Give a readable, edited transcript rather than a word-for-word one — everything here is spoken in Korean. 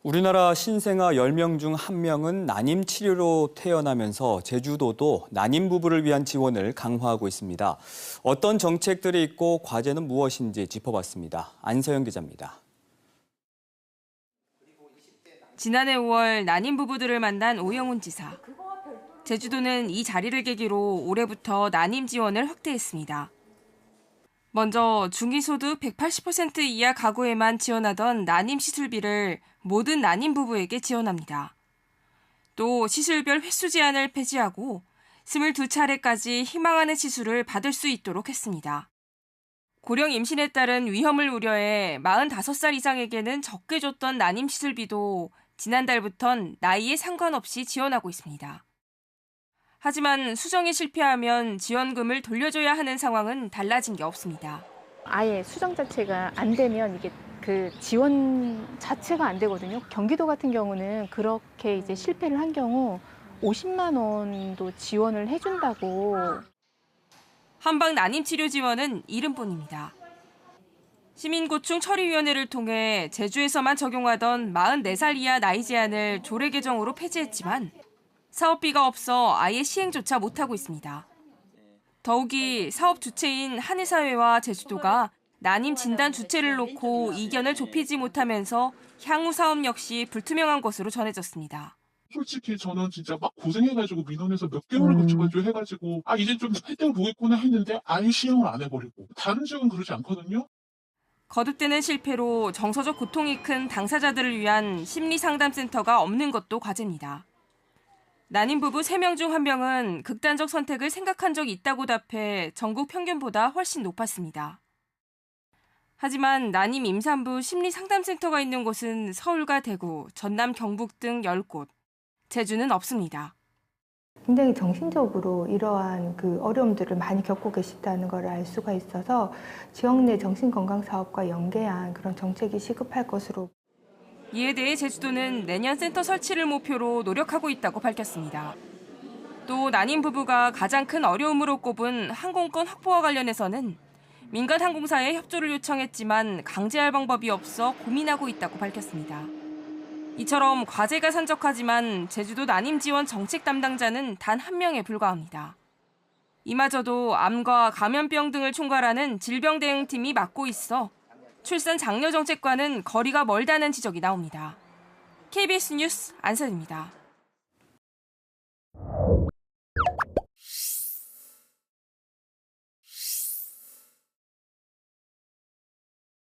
우리나라 신생아 10명 중 1명은 난임 치료로 태어나면서 제주도도 난임 부부를 위한 지원을 강화하고 있습니다. 어떤 정책들이 있고 과제는 무엇인지 짚어봤습니다. 안서영 기자입니다. 지난해 5월 난임 부부들을 만난 오영훈 지사. 제주도는 이 자리를 계기로 올해부터 난임 지원을 확대했습니다. 먼저 중위소득 180% 이하 가구에만 지원하던 난임 시술비를 모든 난임 부부에게 지원합니다. 또 시술별 횟수 제한을 폐지하고 22차례까지 희망하는 시술을 받을 수 있도록 했습니다. 고령 임신에 따른 위험을 우려해 45살 이상에게는 적게 줬던 난임 시술비도 지난달부턴 나이에 상관없이 지원하고 있습니다. 하지만 수정이 실패하면 지원금을 돌려줘야 하는 상황은 달라진 게 없습니다. 아예 수정 자체가 안 되면 이게 그 지원 자체가 안 되거든요. 경기도 같은 경우는 그렇게 이제 실패를 한 경우 50만 원도 지원을 해준다고. 한방 난임 치료 지원은 이름뿐입니다. 시민고충 처리위원회를 통해 제주에서만 적용하던 44살 이하 나이 제한을 조례 개정으로 폐지했지만 사업비가 없어 아예 시행조차 못하고 있습니다. 더욱이 사업 주체인 한의사회와 제주도가 난임 진단 주체를 놓고 이견을 좁히지 못하면서 향후 사업 역시 불투명한 것으로 전해졌습니다. 솔직히 저는 진짜 막 고생해가지고 민원에서 몇 개월을 거쳐가지고 해가지고 이제 좀 혜택을 보겠구나 했는데 아예 시행을 안 해버리고 다른 지역은 그러지 않거든요. 거듭되는 실패로 정서적 고통이 큰 당사자들을 위한 심리상담센터가 없는 것도 과제입니다. 난임 부부 3명 중 1명은 극단적 선택을 생각한 적이 있다고 답해 전국 평균보다 훨씬 높았습니다. 하지만 난임 임산부 심리상담센터가 있는 곳은 서울과 대구, 전남, 경북 등 10곳, 제주는 없습니다. 굉장히 정신적으로 이러한 그 어려움들을 많이 겪고 계시다는 걸 알 수가 있어서 지역 내 정신건강사업과 연계한 그런 정책이 시급할 것으로. 이에 대해 제주도는 내년 센터 설치를 목표로 노력하고 있다고 밝혔습니다. 또 난임 부부가 가장 큰 어려움으로 꼽은 항공권 확보와 관련해서는 민간 항공사에 협조를 요청했지만 강제할 방법이 없어 고민하고 있다고 밝혔습니다. 이처럼 과제가 산적하지만 제주도 난임 지원 정책 담당자는 단 1명에 불과합니다. 이마저도 암과 감염병 등을 총괄하는 질병대응팀이 맡고 있어 출산 장려 정책과는 거리가 멀다는 지적이 나옵니다. KBS 뉴스 안선입니다.